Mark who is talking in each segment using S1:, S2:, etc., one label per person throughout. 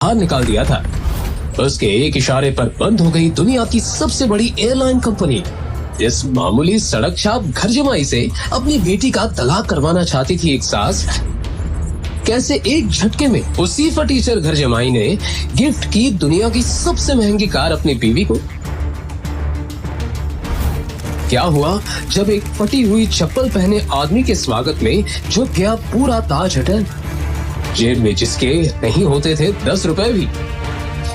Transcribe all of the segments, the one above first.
S1: बाहर निकाल दिया था। उसके एक इशारे पर बंद हो गई दुनिया की सबसे बड़ी एयरलाइन कंपनी। इस मामूली सड़क छाप घर जमाई से अपनी बेटी का तलाक करवाना चाहती थी एक सास, कैसे एक झटके में उसी फटीचर घर जमाई ने गिफ्ट की दुनिया की सबसे महंगी कार अपनी बीवी को। क्या हुआ जब एक फटी हुई चप्पल पहने आदमी के स्वागत में झुक गया पूरा ताज होटल, जेब में जिसके नहीं होते थे 10 रुपए भी।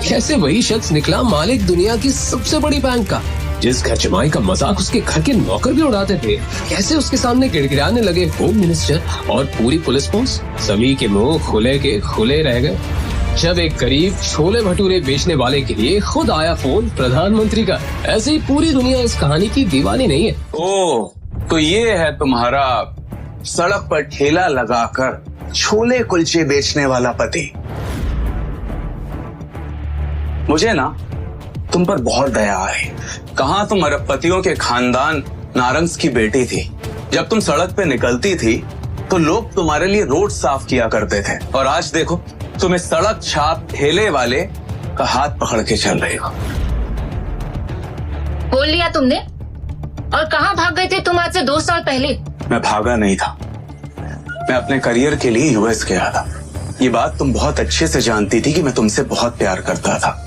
S1: कैसे वही शख्स निकला मालिक दुनिया की सबसे बड़ी बैंक का, जिस घर जमाई का मजाक उसके घर के नौकर भी उड़ाते थे। कैसे उसके सामने गिड़गिड़ाने लगे होम मिनिस्टर और पूरी पुलिस फोर्स। सभी के मुंह खुले के खुले रह गए जब एक गरीब छोले भटूरे बेचने वाले के लिए खुद आया फोन प्रधानमंत्री का। ऐसे ही पूरी दुनिया इस कहानी की दीवानी नहीं है।
S2: ओह, तो ये है तुम्हारा सड़क पर ठेला लगाकर छोले कुलचे बेचने वाला पति। मुझे ना तुम पर बहुत दया आई। कहाँ तुम अरबपतियों के खानदान नारंग्स की बेटी थी। जब तुम सड़क पे निकलती थी तो लोग तुम्हारे लिए रोड साफ किया करते थे, और आज देखो तुम इस सड़क छाप ठेले वाले का हाथ पकड़ के चल रही हो।
S3: बोल लिया तुमने। और कहाँ भाग गए थे तुम आज से 2 साल पहले?
S2: मैं भागा नहीं था, मैं अपने करियर के लिए यूएस गया था। ये बात तुम बहुत अच्छे से जानती थी कि मैं तुमसे बहुत प्यार करता था।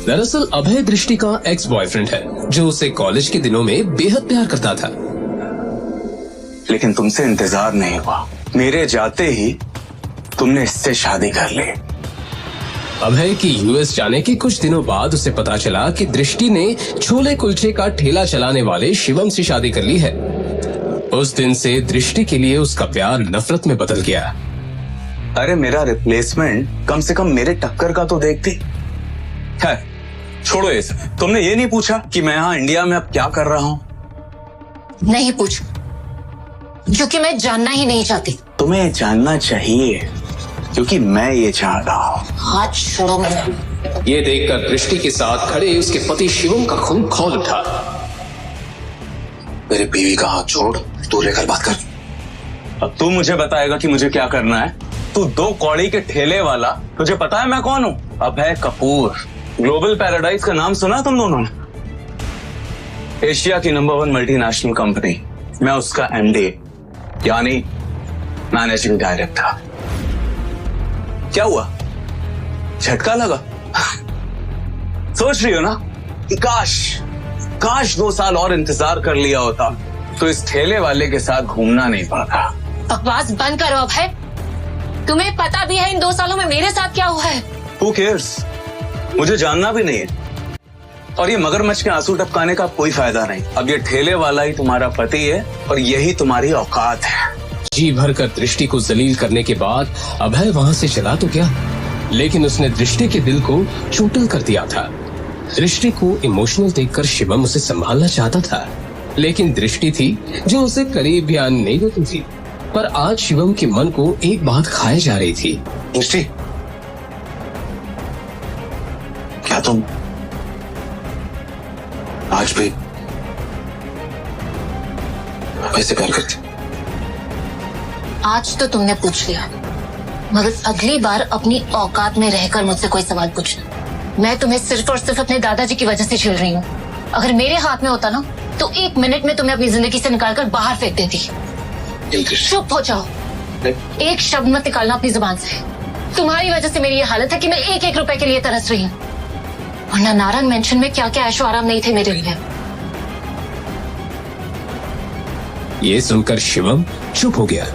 S1: दरअसल अभय दृष्टि का एक्स बॉयफ्रेंड है जो उसे कॉलेज के दिनों में बेहद प्यार करता था।
S2: लेकिन तुमसे इंतजार नहीं हुआ। मेरे जाते ही तुमने इससे शादी कर ली।
S1: अभय की यूएस जाने के कुछ दिनों बाद उसे पता चला कि दृष्टि ने छोले कुलचे का ठेला चलाने वाले शिवम से शादी कर ली है। उस दिन से दृष्टि के लिए उसका प्यार नफरत में बदल गया।
S2: अरे मेरा रिप्लेसमेंट कम से कम मेरे टक्कर का तो देखती है। छोड़ो ये सब। तुमने ये नहीं पूछा कि मैं यहाँ इंडिया में अब क्या कर रहा हूँ?
S3: नहीं पूछ, क्योंकि मैं जानना ही नहीं चाहती।
S2: तुम्हें जानना चाहिए क्योंकि मैं ये चाह रहा हूँ।
S3: हाथ छोड़ो मेरा।
S1: ये देखकर दृष्टि के साथ खड़े उसके पति शिवम का खून खौल उठा।
S2: मेरी बीवी का हाथ छोड़, तू रहकर बात कर। अब तू मुझे बताएगा कि मुझे क्या करना है। तू 2 कौड़ी के ठेले वाला, तुझे पता है मैं कौन हूँ? अभय कपूर। ग्लोबल पैराडाइज का नाम सुना तुम दोनों ने? एशिया की नंबर 1 मल्टीनेशनल कंपनी। मैं उसका एमडी यानी मैनेजिंग डायरेक्टर। क्या हुआ, झटका लगा? सोच रही हो ना कि काश 2 साल और इंतजार कर लिया होता तो इस ठेले वाले के साथ घूमना नहीं पड़ता।
S3: बकवास बंद करो अभय। तुम्हें पता भी है इन 2 सालों में मेरे साथ क्या हुआ है?
S2: Who cares? मुझे जानना भी नहीं है। और ये मगरमच्छ के आंसू टपकाने का कोई फायदा नहीं। अब ये ठेले वाला ही तुम्हारा पति है और यही तुम्हारी औकात है।
S1: जी भरकर दृष्टि को जलील करने के बाद अभय वहां से चला तो क्या, लेकिन उसने दृष्टि के दिल को चोटिल कर दिया था। दृष्टि को इमोशनल देखकर शिवम उसे संभालना चाहता था, लेकिन दृष्टि थी जो उसे करीब भी आने नहीं देती थी। पर आज शिवम के मन को एक बात खाए जा रही थी।
S2: दृष्टि, क्या तुम आज भी वैसे प्यार करती?
S3: आज तो तुमने पूछ लिया, मगर अगली बार अपनी औकात में रहकर मुझसे कोई सवाल पूछना। मैं तुम्हें सिर्फ और सिर्फ अपने दादाजी की वजह से छेड़ रही हूँ। अगर मेरे हाथ में होता ना तो 1 मिनट में तुम्हें अपनी जिंदगी से निकालकर बाहर फेंक देती। चुप हो जाओ, एक शब्द मत निकालना अपनी जुबान से। तुम्हारी वजह से मेरी ये हालत है कि मैं 1-1 रुपए के लिए तरस रही हूँ, वरना नारंग मेंशन में क्या क्या ऐशो आराम नहीं थे मेरे लिए।
S1: ये सुनकर शिवम चुप हो गया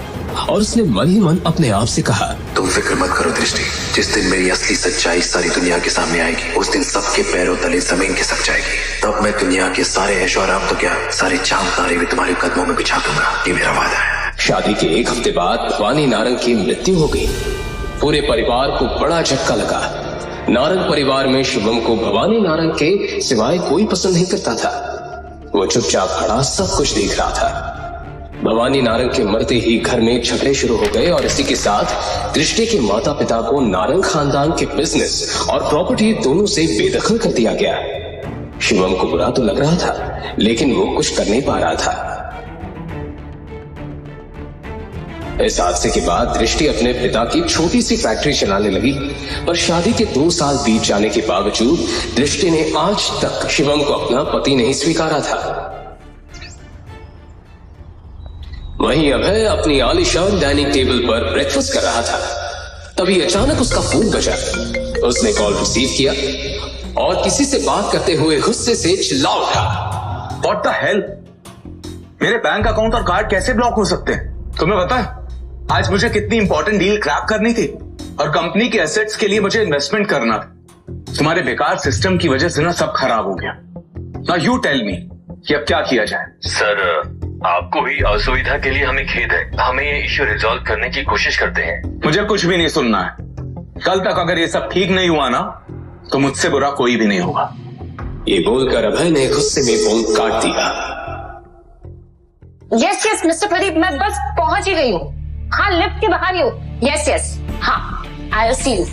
S1: और उसने मन ही मन अपने आप से कहा,
S4: तुम फिक्र मत करो दृष्टि, जिस दिन मेरी असली सच्चाई सारी दुनिया के सामने आएगी उस दिन सबके पैरों तले जमीन खिसक जाएगी। तब मैं दुनिया के सारे ऐशो आराम तो क्या सारे चांद तारे भी तुम्हारे कदमों में बिछा दूंगा। ये मेरा वादा है।
S1: शादी के 1 हफ्ते बाद भवानी नारंग की मृत्यु हो गई। पूरे परिवार को बड़ा झटका लगा। नारंग परिवार में शिवम को भवानी नारंग के सिवाय कोई पसंद नहीं करता था। वो चुपचाप खड़ा सब कुछ देख रहा था। भवानी नारंग के मरते ही घर में झगड़े शुरू हो गए और इसी के साथ दृष्टि के माता पिता को नारंग खानदान के बिजनेस और प्रॉपर्टी दोनों से बेदखल कर दिया गया। शिवम को बुरा तो लग रहा था, लेकिन वो कुछ कर नहीं पा रहा था। इस हादसे के बाद दृष्टि अपने पिता की छोटी सी फैक्ट्री चलाने लगी, पर शादी के 2 साल बीत जाने के बावजूद दृष्टि ने आज तक शिवम को अपना पति नहीं स्वीकारा था। वहीं अभय अपनी आलीशान डाइनिंग टेबल पर ब्रेकफास्ट कर रहा था। तभी अचानक उसका फोन बजा। उसने कॉल रिसीव किया और किसी से बात करते हुए गुस्से से चिल्ला उठा,
S2: What the hell? मेरे बैंक अकाउंट और कार्ड कैसे ब्लॉक हो सकते हैं? तुम्हें पता है आज मुझे कितनी इंपॉर्टेंट डील क्रैक करनी थी और कंपनी के एसेट्स के लिए मुझे इन्वेस्टमेंट करना था। तुम्हारे बेकार सिस्टम की वजह से ना सब खराब हो गया। नाउ यू टेल मी कि अब क्या किया जाए।
S5: सर, आपको हुई असुविधा के लिए हमें खेद है। हमें ये इश्यू रिजॉल्व करने की कोशिश करते हैं।
S2: मुझे कुछ भी नहीं सुनना है। कल तक अगर ये सब ठीक नहीं हुआ ना तो मुझसे बुरा कोई भी नहीं होगा।
S1: ये बोलकर अभय ने गुस्से में फोन काट दिया।
S3: यस यस मिस्टर प्रदीप, मैं बस पहुंच ही गई हूँ। हाँ, लिफ्ट के बाहर ही हूँ। यस यस, हाँ, I will see you.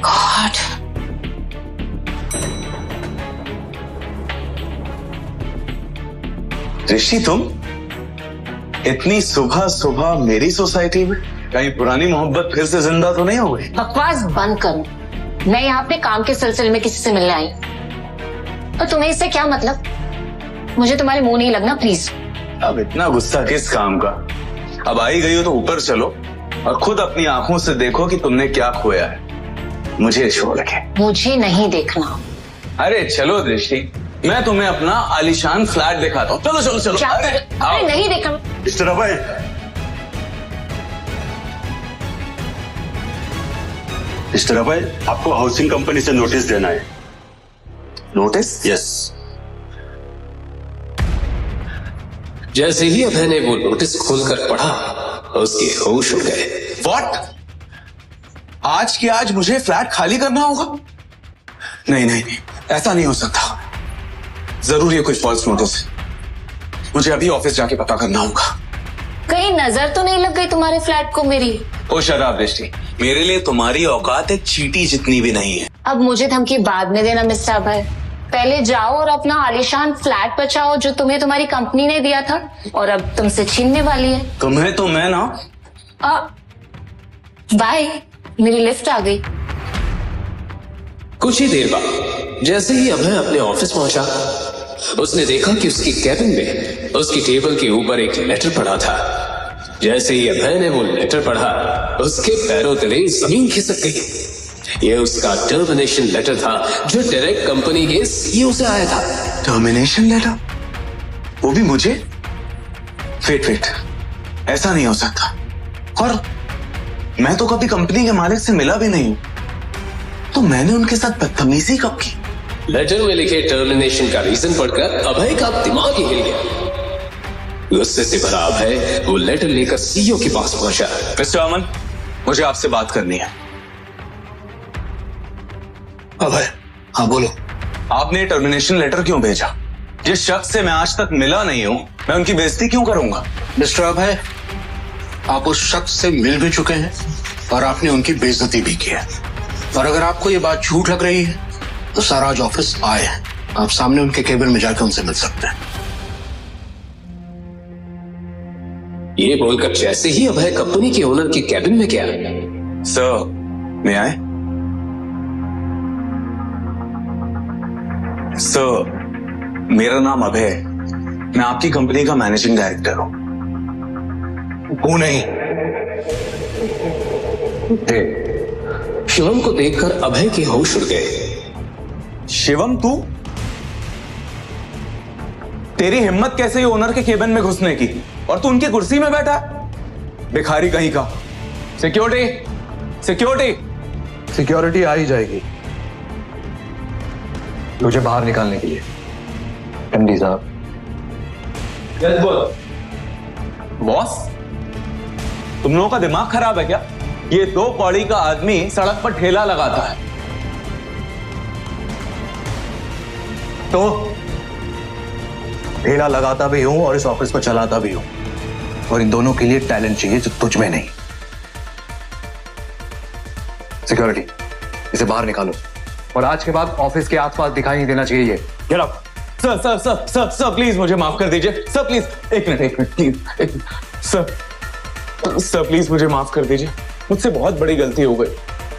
S3: God,
S2: Rishi, तुम इतनी सुबह सुबह मेरी सोसाइटी में? कहीं पुरानी मोहब्बत फिर से जिंदा तो नहीं हो गई?
S3: बकवास बंद करो। मैं यहाँ अपने काम के सिलसिले में किसी से मिलने आई, और तुम्हें इससे क्या मतलब? मुझे तुम्हारे मुंह नहीं लगना, प्लीज।
S2: अब इतना गुस्सा किस काम का? अब आई गई हो तो ऊपर चलो और खुद अपनी आंखों से देखो कि तुमने क्या खोया है। मुझे छोड़ के
S3: मुझे नहीं देखना।
S2: अरे चलो दृष्टि, मैं तुम्हें अपना आलीशान फ्लैट दिखाता हूँ। चलो चलो चलो।
S3: क्या? अरे नहीं देखना।
S5: मिस्टर अभय, मिस्टर अभय, आपको हाउसिंग कंपनी से नोटिस देना है।
S2: नोटिस?
S5: यस।
S1: जैसे ही अभय ने वो नोटिस खोलकर पढ़ा, उसके होश उड़ गए।
S2: व्हाट? आज के आज मुझे फ्लैट खाली करना होगा? नहीं नहीं नहीं, ऐसा नहीं हो सकता। जरूर ये कोई फॉल्स नोटिस है। मुझे अभी ऑफिस जाके पता करना होगा।
S3: कहीं नजर तो नहीं लग गई तुम्हारे फ्लैट को मेरी?
S2: ओ शराब दृष्टि, मेरे लिए तुम्हारी औकात एक चींटी जितनी भी नहीं है।
S3: अब मुझे धमकी बाद में देना मिस्टर अभय। पहले जाओ और अपना आलीशान फ्लैट बचाओ जो तुम्हें तुम्हारी कंपनी ने दिया था और अब तुमसे छीनने वाली है।
S2: तुम्हें तो मैं ना।
S3: बाय, मेरी लिफ्ट आ गई।
S1: कुछ ही देर बाद जैसे ही अभय अपने ऑफिस पहुंचा, उसने देखा कि उसकी कैबिन में उसकी टेबल के ऊपर एक लेटर पड़ा था। जैसे ही अभय ने वो लेटर पढ़ा, उसके पैरों तले जमीन खिसक गई। ये उसका टर्मिनेशन लेटर था जो डायरेक्ट कंपनी के सीईओ से आया था।
S2: Termination letter? वो भी मुझे? वेट, ऐसा नहीं हो सकता। और मैं तो कभी कंपनी के मालिक से मिला भी नहीं हूं, तो मैंने उनके साथ बदतमीजी कब की?
S1: लेटर में लिखे टर्मिनेशन का रीजन पढ़कर अभय का दिमाग ही हिल गया। गुस्से से भरा अभय वो लेटर लेकर सीईओ के पास पहुंचा।
S2: मिस्टर अमन, मुझे आपसे बात करनी है।
S4: अभय, हाँ बोलो।
S2: आपने टर्मिनेशन लेटर क्यों भेजा? जिस शख्स से मैं आज तक मिला नहीं हूं, मैं उनकी बेइज्जती क्यों करूंगा?
S4: मिस्टर अभय, आप उस शख्स से मिल भी चुके हैं और आपने उनकी बेइज्जती भी की है। और अगर आपको ये बात झूठ लग रही है तो सर आज ऑफिस आए हैं, आप सामने उनके केबिन में जाकर उनसे मिल सकते हैं।
S1: ये बोलकर जैसे ही अभय कंपनी के ओनर के कैबिन में गया,
S2: सर, मैं आए? सर, मेरा नाम अभय है। मैं आपकी कंपनी का मैनेजिंग डायरेक्टर हूं।
S4: वो नहीं।
S1: शिवम को देखकर अभय के होश उड़ गए।
S2: शिवम, तू? तेरी हिम्मत कैसे ही ओनर के केबिन में घुसने की? और तू उनकी कुर्सी में बैठा? भिखारी कहीं का।
S6: सिक्योरिटी आ ही जाएगी मुझे बाहर निकालने के लिए। एमडी साहब।
S2: बॉस, तुम लोगों का दिमाग खराब है क्या? ये 2 कौड़ी का आदमी सड़क पर ठेला लगाता है
S6: तो ठेला लगाता भी हूं और इस ऑफिस को चलाता भी हूं, और इन दोनों के लिए टैलेंट चाहिए जो तुझ में नहीं। सिक्योरिटी, इसे बाहर निकालो और आज के बाद ऑफिस के आसपास दिखाई नहीं देना चाहिए। Get out.
S2: सर प्लीज मुझे माफ कर दीजिए। सर प्लीज, एक मिनट प्लीज। सर प्लीज मुझे माफ कर दीजिए, मुझसे बहुत बड़ी गलती हो गई,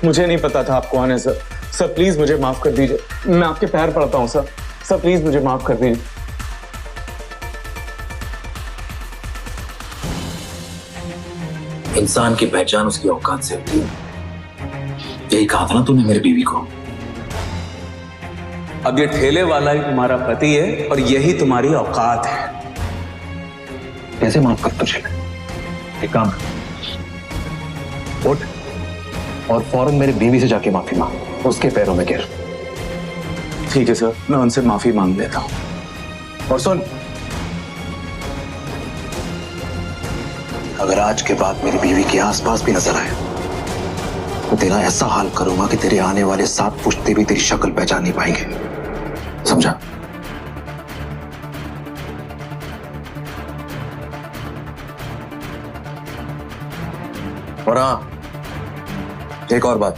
S2: मुझे नहीं पता था आप कौन है सर। सर प्लीज मुझे माफ कर दीजिए, मैं आपके पैर पड़ता हूँ सर। सर प्लीज मुझे माफ कर दीजिए।
S4: इंसान की पहचान उसकी औकात से होती है, यही कहा था ना तूने मेरी बीवी को।
S2: अब ये ठेले वाला ही तुम्हारा पति है और यही तुम्हारी औकात है।
S6: कैसे माफ कर तुझे? एक काम कर, उठ और फौरन मेरी बीवी से जाके माफी मांग, उसके पैरों में गिर।
S2: ठीक है सर, मैं उनसे माफी मांग लेता हूं।
S6: और सुन,
S4: अगर आज के बाद मेरी बीवी के आसपास भी नजर आए तो तेरा ऐसा हाल करूंगा कि तेरे आने वाले 7 पुश्ते भी तेरी शक्ल पहचान नहीं पाएंगे, समझा? और हाँ, एक और बात,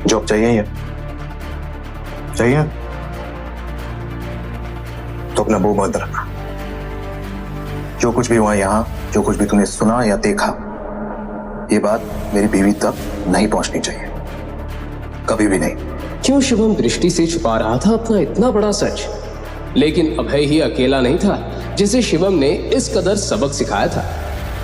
S4: जॉब चाहिए ही है, चाहिए तो अपना मुंह बंद रखना। जो कुछ भी हुआ यहां, जो कुछ भी तूने सुना या देखा, ये बात मेरी बीवी तक नहीं पहुंचनी चाहिए, कभी भी नहीं।
S1: क्यों शिवम दृष्टि से छुपा रहा था अपना इतना बड़ा सच? लेकिन अभय ही अकेला नहीं था जिसे शिवम ने इस कदर सबक सिखाया था।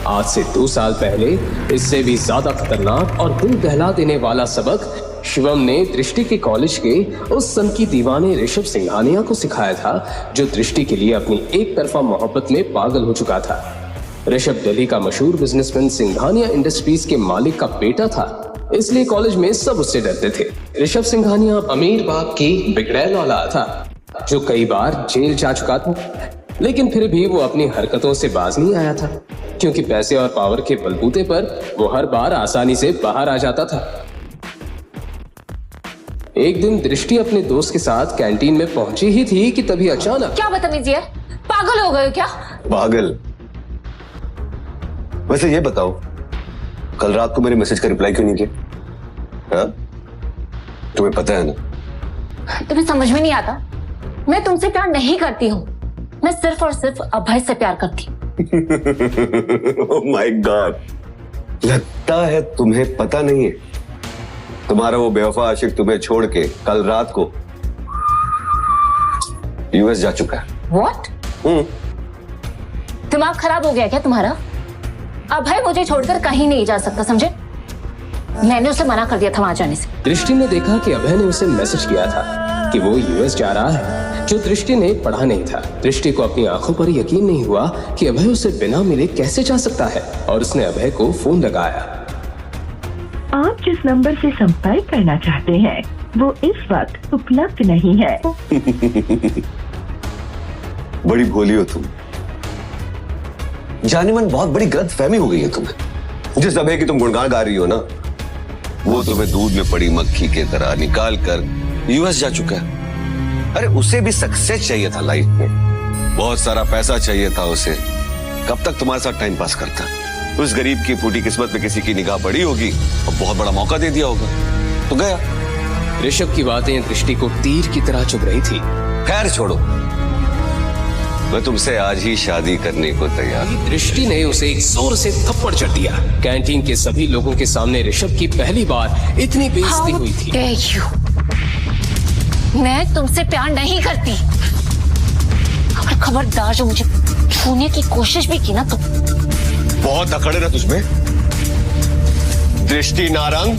S1: आज से 2 साल पहले इससे भी ज्यादा खतरनाक और दिल दहला देने वाला सबक शिवम ने दृष्टि के कॉलेज के उस सन की दीवाने ऋषभ सिंघानिया को सिखाया था, जो दृष्टि के लिए अपनी एक तरफा मोहब्बत में पागल हो चुका था। ऋषभ दिल्ली का मशहूर बिजनेसमैन सिंघानिया इंडस्ट्रीज के मालिक का बेटा था, इसलिए कॉलेज में सब उससे डरते थे। ऋषभ सिंघानिया अमीर बाप की बिगड़ैल औलाद था, जो कई बार जेल जा चुका था, लेकिन फिर भी वो अपनी हरकतों से बाज नहीं आया था, क्योंकि पैसे और पावर के बलबूते पर वो हर बार आसानी से बाहर आ जाता था। एक दिन दृष्टि अपने दोस्त के साथ कैंटीन में पहुंची ही थी कि तभी अचानक।
S3: क्या बदतमीजी है, पागल हो गए हो क्या?
S7: पागल? वैसे ये बताओ, कल रात को मेरे मैसेज का रिप्लाई क्यों नहीं किया? हाँ? तुम्हें पता है ना?
S3: तुम्हें समझ में नहीं आता, मैं तुमसे प्यार नहीं करती हूँ, मैं सिर्फ और सिर्फ अभय से प्यार करती हूँ।
S7: ओह माय गॉड, लगता है तुम्हें पता नहीं है। तुम्हारा वो बेवफा आशिक तुम्हें छोड़ के कल रात को यूएस जा चुका है।
S3: What? दिमाग खराब हो गया क्या तुम्हारा? अभय मुझे छोड़कर कहीं नहीं जा सकता, समझे? मैंने उसे मना कर दिया था वहां जाने से।
S1: दृष्टि ने देखा कि अभय ने उसे मैसेज किया था कि वो यूएस जा रहा है, जो दृष्टि ने पढ़ा नहीं था। दृष्टि को अपनी आंखों पर यकीन नहीं हुआ कि अभय उसे बिना मिले कैसे जा सकता है, और उसने अभय को फोन लगाया।
S8: आप जिस नंबर से संपर्क करना चाहते हैं वो इस वक्त उपलब्ध नहीं है।
S7: बड़ी भोली हो तुम, जाने मन बहुत बड़ी गलत फहमी हो गई है तुम्हें। जिस अभय की तुम गुणगान गा रही हो ना, वो तुम्हें दूध में पड़ी मक्खी के तरह निकाल कर यूएस जा चुका है। अरे उसे भी सक्सेस चाहिए था लाइफ में, बहुत सारा पैसा चाहिए था उसे। कब तक तुम्हारे साथ टाइम पास करता? उस गरीब की फूटी किस्मत पे किसी की निगाह पड़ी होगी और बहुत बड़ा मौका दे दिया होगा तो गया।
S1: ऋषभ की बातें दृष्टि को तीर की तरह चुभ रही थी।
S7: खैर छोड़ो, मैं तुमसे आज ही शादी करने को तैयार।
S1: दृष्टि ने उसे एक जोर से थप्पड़ जड़ दिया। कैंटीन के सभी लोगों के सामने ऋषभ की पहली बार इतनी बेइज्जती हुई थी।
S3: मैं तुमसे प्यार नहीं करती, और खबरदार जो मुझे छूने की कोशिश भी की ना, तो
S7: बहुत अकड़ है ना तुझमें, दृष्टि नारंग।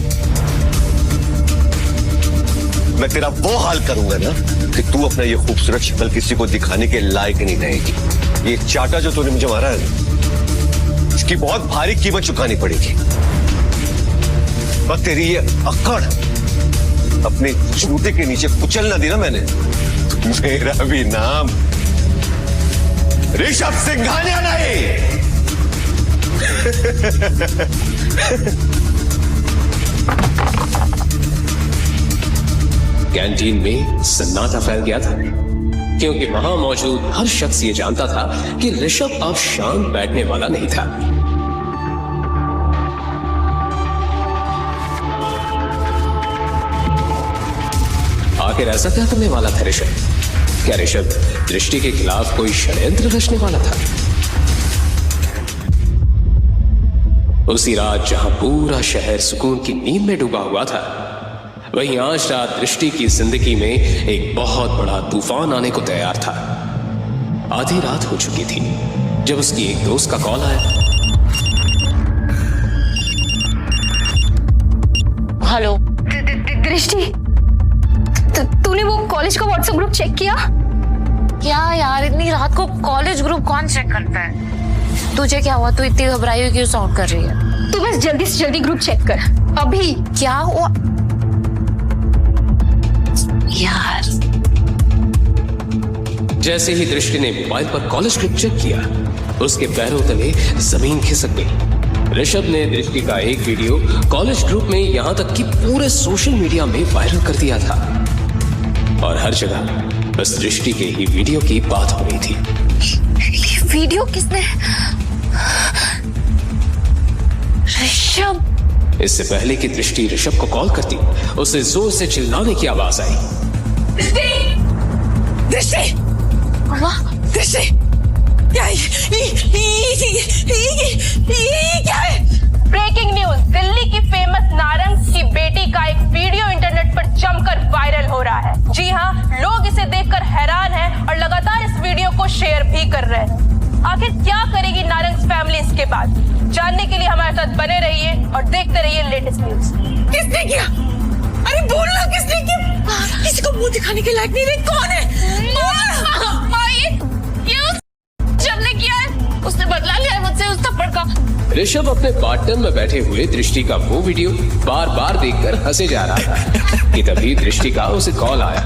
S7: मैं तेरा वो हाल करूंगा ना कि तू अपना ये खूबसूरत शक्ल किसी को दिखाने के लायक नहीं रहेगी। ये चाटा जो तूने मुझे मारा है, इसकी बहुत भारी कीमत चुकानी पड़ेगी। और तेरी ये अकड़ अपने जूते के नीचे कुचल ना दी ना मैंने, तो मेरा भी नाम ऋषभ सिंघानिया नहीं।
S1: कैंटीन में सन्नाटा फैल गया था, क्योंकि वहां मौजूद हर शख्स ये जानता था कि ऋषभ अब शांत बैठने वाला नहीं था। आखिर ऐसा क्या करने वाला था ऋषभ? क्या ऋषभ दृष्टि के खिलाफ कोई षड्यंत्र रचने वाला था? उसी रात जहां पूरा शहर सुकून की नींद में डूबा हुआ था, वहीं आज रात दृष्टि की जिंदगी में एक बहुत बड़ा तूफान आने को तैयार था। आधी रात हो चुकी थी जब उसकी एक दोस्त का कॉल आया।
S3: हेलो
S9: दृष्टि, तूने वो कॉलेज का व्हाट्सएप ग्रुप चेक किया?
S3: क्या यार, इतनी रात को कॉलेज ग्रुप कौन चेक करता है? तुझे क्या हुआ? तू इतनी घबराई हुई क्यों साउंड कर रही है?
S9: तू बस जल्दी से जल्दी ग्रुप चेक कर अभी।
S3: क्या हुआ यार?
S1: जैसे ही दृष्टि ने मोबाइल पर कॉलेज ग्रुप चेक किया, उसके पैरों तले जमीन खिसक गई। ऋषभ ने दृष्टि का एक वीडियो कॉलेज ग्रुप में यहां तक कि पूरे सोशल मीडिया में वायरल कर दिया था और हर जगह बस दृष्टि के ही वीडियो की बात हो रही थी।
S9: ये वीडियो किसने? ऋषभ।
S1: इससे पहले कि दृष्टि ऋषभ को कॉल करती, उसे जोर से चिल्लाने की आवाज आई।
S9: दृष्टि, दृष्टि, क्या है?
S10: ब्रेकिंग न्यूज, दिल्ली की फेमस नारंग की बेटी का एक वीडियो इंटरनेट पर जमकर वायरल हो रहा है। जी हाँ, लोग इसे देखकर हैरान हैं और लगातार इस वीडियो को शेयर भी कर रहे हैं। आखिर क्या करेगी नारंग फैमिली इसके बाद? जानने के लिए हमारे साथ बने रहिए और देखते रहिए लेटेस्ट न्यूज।
S9: किसने किया? अरे बोलना, किसने किया? किसी को मुंह दिखाने के लायक नहीं रही। कौन है?
S10: ने किया है, उसने बदला लिया है मुझसे उस थप्पड़ का।
S1: ऋषभ अपने पार्टनर में बैठे हुए दृष्टि का वो वीडियो बार बार देखकर हंसे जा रहा था कि तभी दृष्टि का उसे कॉल आया।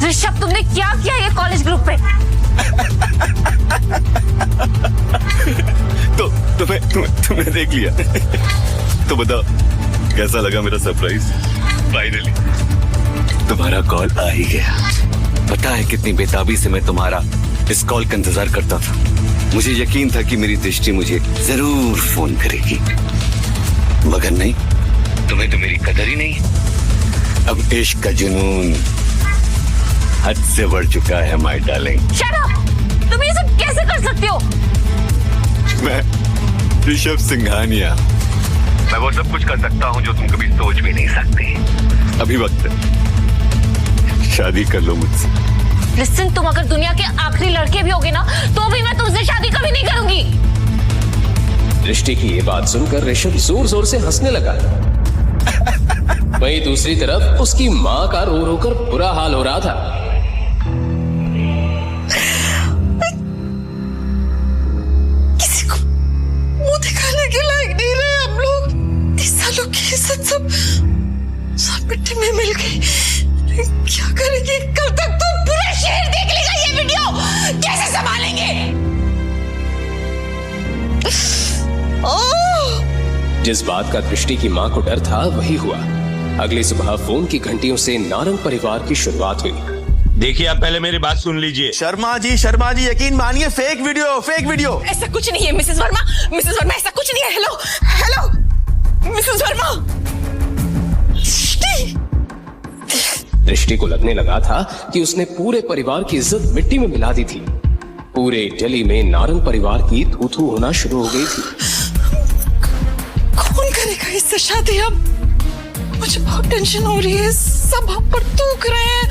S3: ऋषभ, तुमने क्या किया ये कॉलेज ग्रुप पे?
S5: तो तुमने देख लिया? तो बताओ कैसा लगा मेरा सरप्राइज? फाइनली तुम्हारा कॉल आ ही गया।
S7: पता है कितनी बेताबी से मैं तुम्हारा इस कॉल का इंतजार करता था। मुझे यकीन था कि मेरी दृष्टि मुझे जरूर फोन करेगी, मगर नहीं, तुम्हें तो मेरी कदर ही नहीं। अब इश्क का जुनून हद से बढ़ चुका है माय डार्लिंग।
S3: Shut up! तुम ये सब कैसे कर सकते हो?
S5: मैं ऋषभ सिंघानिया, मैं वो सब कुछ कर सकता हूँ जो तुम कभी सोच भी नहीं सकती। अभी वक्त है, शादी कर लो मुझसे।
S3: लिसन, तुम अगर दुनिया के आखिरी लड़के भी होगे ना, तो भी मैं तुमसे शादी कभी नहीं करूंगी।
S1: दृष्टि की ये बात सुनकर ऋषभ जोर जोर से हंसने लगा। वहीं दूसरी तरफ उसकी मां का रो रो कर बुरा हाल हो रहा था।
S9: किसी को मुंह दिखाने के लायक नहीं रहे हम लोग। 30 सालों की इज्जत सब मिट्टी में मिल गई। क्या करेंगे? कल तक तो पूरा शहर देख लेगा ये वीडियो। कैसे संभालेंगे?
S1: जिस बात का दृष्टि की मां को डर था वही हुआ। अगली सुबह फोन की घंटियों से नारंग परिवार की शुरुआत हुई।
S11: देखिए, आप पहले मेरी बात सुन लीजिए।
S12: शर्मा जी यकीन मानिए, फेक वीडियो।
S9: ऐसा कुछ नहीं है मिसेस वर्मा, ऐसा कुछ नहीं है। Hello Mrs Verma.
S1: दृष्टि को लगने लगा था कि उसने पूरे परिवार की इज्जत मिट्टी में मिला दी थी। पूरे दिल्ली में नारंग परिवार की थू-थू होना शुरू हो गई थी।
S9: कौन करेगा इससे शादी? अब मुझे बहुत टेंशन हो रही है। सब हम पर थूक रहे हैं।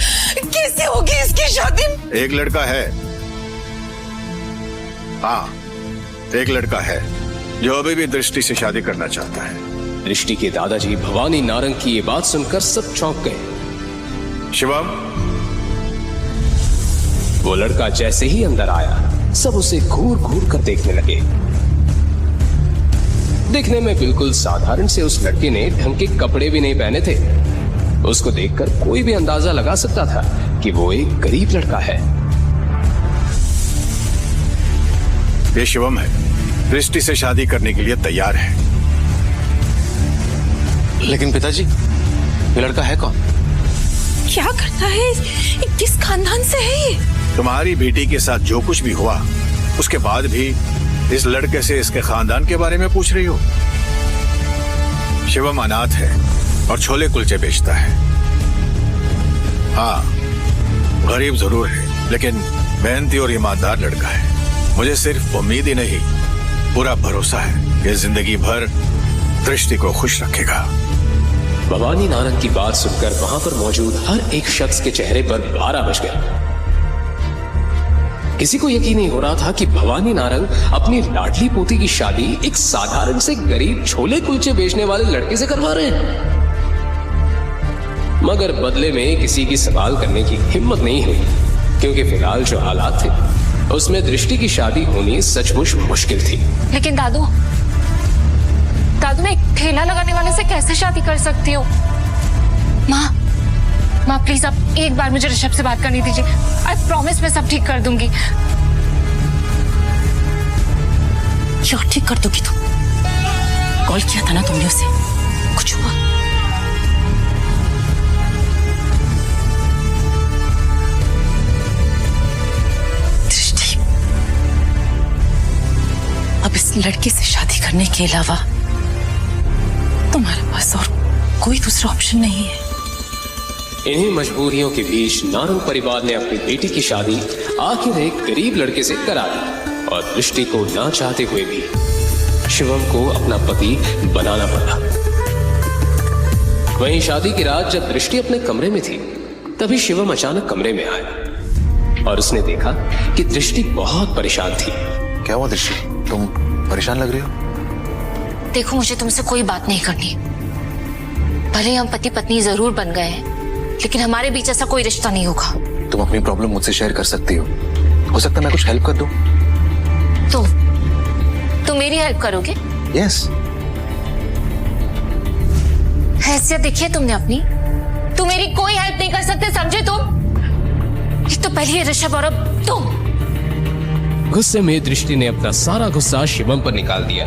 S9: कैसे होगी इसकी शादी?
S12: एक लड़का है, हाँ, एक लड़का है जो अभी भी दृष्टि से शादी करना चाहता है।
S1: दृष्टि के दादाजी भवानी नारंग की ये बात सुनकर सब चौंक गए।
S12: शिवम,
S1: वो लड़का जैसे ही अंदर आया, सब उसे घूर घूर कर देखने लगे। दिखने में बिल्कुल साधारण से उस लड़के ने ढंग के कपड़े भी नहीं पहने थे। उसको देखकर कोई भी अंदाजा लगा सकता था कि वो एक गरीब लड़का है।
S12: ये शिवम है, दृष्टि से शादी करने के लिए तैयार है।
S6: लेकिन पिताजी, ये लड़का है कौन?
S9: क्या करता है? किस खानदान से है ये?
S12: तुम्हारी बेटी के साथ जो कुछ भी हुआ, उसके बाद भी इस लड़के से इसके खानदान के बारे में पूछ रही हो? शिवम अनाथ है और छोले कुलचे बेचता है। हाँ, गरीब जरूर है, लेकिन मेहनती और ईमानदार लड़का है। मुझे सिर्फ उम्मीद ही नहीं, पूरा भरोसा है कि जिंदगी भर दृष्टि को खुश रखेगा।
S1: भवानी नारंग की बात सुनकर वहां पर मौजूद हर एक शख्स के चेहरे पर पारा बच गया। किसी को यकीन नहीं हो रहा था कि भवानी नारंग अपनी लाडली पोती की शादी एक साधारण से गरीब छोले कुलचे बेचने वाले लड़के से करवा रहे हैं। मगर बदले में किसी की सवाल करने की हिम्मत नहीं हुई, क्योंकि फिलहाल जो हालात थे उसमें दृष्टि की शादी होनी सचमुच मुश्किल थी।
S3: लेकिन दादू मैं एक ठेला लगाने वाले से कैसे शादी कर सकती हूँ? माँ प्लीज आप एक बार मुझे ऋषभ से बात करने दीजिए। आई प्रॉमिस मैं सब ठीक कर दूंगी।
S9: क्या ठीक कर दोगी तुम? कॉल किया था ना तुमने उसे, कुछ हुआ? दृष्टि, अब इस लड़के से शादी करने के अलावा तुम्हारे पास और कोई दूसरा ऑप्शन नहीं है।
S1: इन्हीं मजबूरियों के बीच नारंग परिवार ने अपनी बेटी की शादी आखिर एक गरीब लड़के से करा दी और दृष्टि को ना चाहते हुए भी शिवम को अपना पति बनाना पड़ा। वहीं शादी की रात जब दृष्टि अपने कमरे में थी, तभी शिवम अचानक कमरे में आया और उसने देखा कि दृष्टि बहुत परेशान थी।
S6: क्या हुआ दृष्टि, तुम परेशान लग रही हो?
S3: देखो, मुझे तुमसे कोई बात नहीं करनी। भले हम पति पत्नी जरूर बन गए हैं, लेकिन हमारे बीच ऐसा कोई रिश्ता नहीं होगा।
S6: तुम अपनी प्रॉब्लम मुझसे शेयर कर सकती हो सकता है मैं कुछ हेल्प कर दूं।
S3: तुम मेरी हेल्प करोगे?
S6: यस।
S3: हैसियत देखिए तुमने अपनी, तुम मेरी कोई हेल्प नहीं कर सकते, समझे तुम? एक तो पहले ऋषभ और अब तुम।
S1: गुस्से में दृष्टि ने अपना सारा गुस्सा शिवम पर निकाल दिया।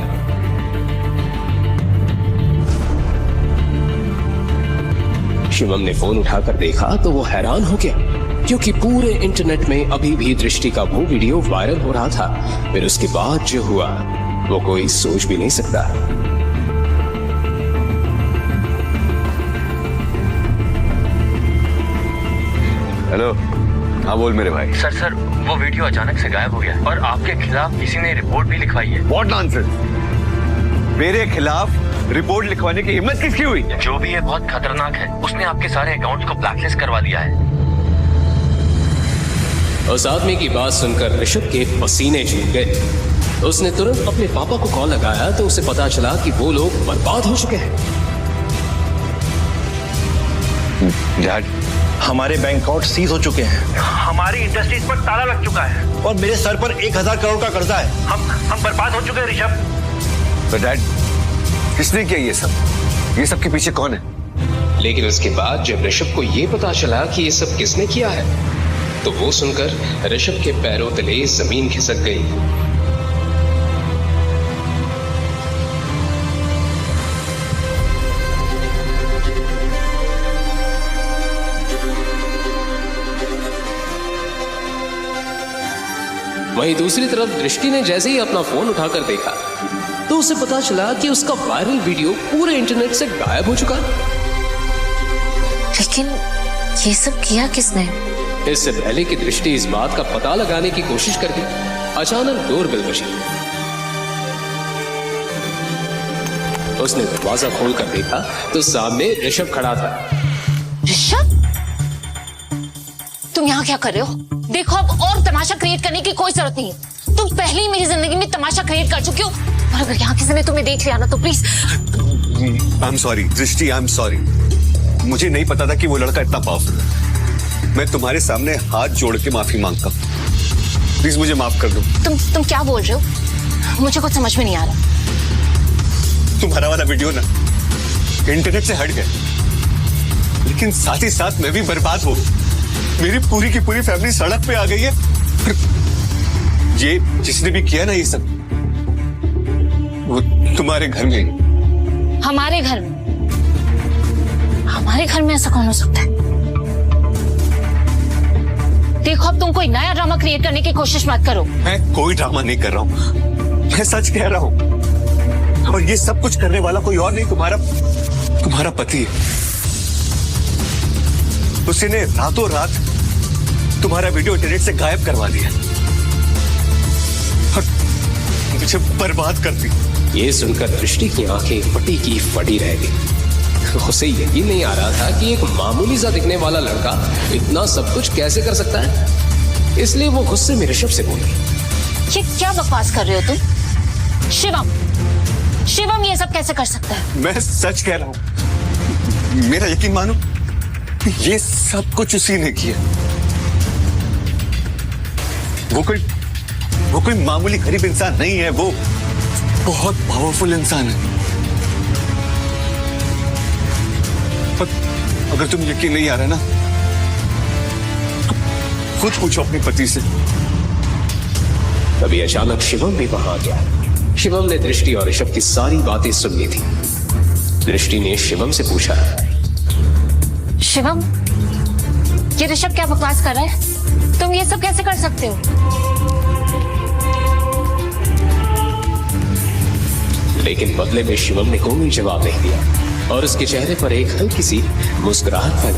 S1: शिवम ने फोन उठाकर देखा तो वो हैरान हो गया, क्योंकि पूरे इंटरनेट में अभी भी दृष्टि का वो वीडियो वायरल हो रहा था। फिर उसके बाद जो हुआ वो कोई सोच भी नहीं सकता।
S7: हेलो, हाँ बोल मेरे भाई।
S13: सर वो वीडियो अचानक से गायब हो गया और आपके खिलाफ किसी ने रिपोर्ट भी लिखवाई है।
S7: What nonsense? मेरे खिलाफ रिपोर्ट लिखवाने की हिम्मत किसकी हुई?
S13: जो भी है बहुत खतरनाक है। उसने आपके सारे अकाउंट्स को ब्लैकलिस्ट करवा दिया है।
S1: उस आदमी की बात सुनकर ऋषभ के पसीने छूट गए। उसने तुरंत अपने पापा को कॉल लगाया तो उसे पता चला कि वो लोग बर्बाद हो चुके हैं।
S7: डैड,
S14: हमारे बैंक अकाउंट सीज हो चुके हैं।
S13: हमारी इंडस्ट्रीज पर ताला लग चुका है
S14: और मेरे सर पर 1000 करोड़ का कर्जा है।
S13: हम बर्बाद हो चुके हैं ऋषभ।
S7: तो डैड, किसने किया ये सब? ये सब के पीछे कौन है?
S1: लेकिन उसके बाद जब ऋषभ को ये पता चला कि ये सब किसने किया है, तो वो सुनकर ऋषभ के पैरों तले जमीन खिसक गई। वहीं दूसरी तरफ दृष्टि ने जैसे ही अपना फोन उठाकर देखा तो उसे पता चला कि उसका वायरल वीडियो पूरे इंटरनेट से गायब हो चुका।
S3: लेकिन ये सब किया किसने?
S1: इससे पहले कि दृष्टि इस बात का पता लगाने की कोशिश करती, अचानक डोरबेल बजी। उसने दरवाजा खोलकर देखा तो सामने ऋषभ खड़ा था।
S3: ऋषभ, तुम यहाँ क्या कर रहे हो? देखो, अब और तमाशा क्रिएट करने की कोई जरूरत नहीं है। तुम पहले ही मेरी जिंदगी में तमाशा क्रिएट कर चुके हो, और अगर यहाँ किसी ने तुम्हें देख लिया ना तो प्लीज।
S7: आई एम सॉरी दृष्टि, आई एम सॉरी। मुझे नहीं पता था कि वो लड़का इतना पावरफुल है। मैं तुम्हारे सामने हाथ जोड़ के माफी मांगता हूँ, प्लीज मुझे माफ कर दो।
S3: तुम क्या बोल रहे हो? मुझे कुछ समझ में नहीं आ रहा।
S7: तुम्हारा वाला वीडियो ना इंटरनेट से हट गया, लेकिन साथ ही साथ मैं भी बर्बाद हो गई। मेरी पूरी की पूरी फैमिली सड़क पे आ गई है। ये जिसने भी किया ना ये सब, वो तुम्हारे घर में।
S3: हमारे घर में? हमारे घर में ऐसा कौन हो सकता है? देखो, अब तुम कोई नया ड्रामा क्रिएट करने की कोशिश मत करो।
S7: मैं कोई ड्रामा नहीं कर रहा हूँ, मैं सच कह रहा हूँ। और ये सब कुछ करने वाला कोई और नहीं, तुम्हारा पति उसने रातों रात तुम्हारा वीडियो इंटरनेट से गायब करवा दिया और मुझे बर्बाद कर दी।
S1: ये सुनकर दृष्टि की आंखें फटी की फटी रह गई। उसे यकीन नहीं आ रहा था कि एक मामूली सा दिखने वाला लड़का इतना सब कुछ कैसे कर सकता है। इसलिए वो गुस्से में ऋषभ से बोली,
S3: ये क्या बकवास कर रहे हो तुम? शिवम ये सब कैसे कर सकता है?
S7: मैं सच कह रहा हूं, मेरा यकीन मानो, ये सब कुछ उसी ने किया। वो कोई मामूली गरीब इंसान नहीं है, वो बहुत पावरफुल इंसान है। अगर तुम यकीन नहीं आ रहा ना, तो खुद पूछो अपने पति से।
S1: तभी अचानक शिवम भी वहां आ गया। शिवम ने दृष्टि और ऋषभ की सारी बातें सुन ली थी। दृष्टि ने शिवम से पूछा,
S3: शिवम, ये ऋषभ क्या बकवास कर रहा है? तुम ये सब कैसे कर सकते हो?
S1: लेकिन बदले में शिवम ने कोई जवाब नहीं दिया और उसके चेहरे पर एक हल्की सी मुस्कुराहट फैल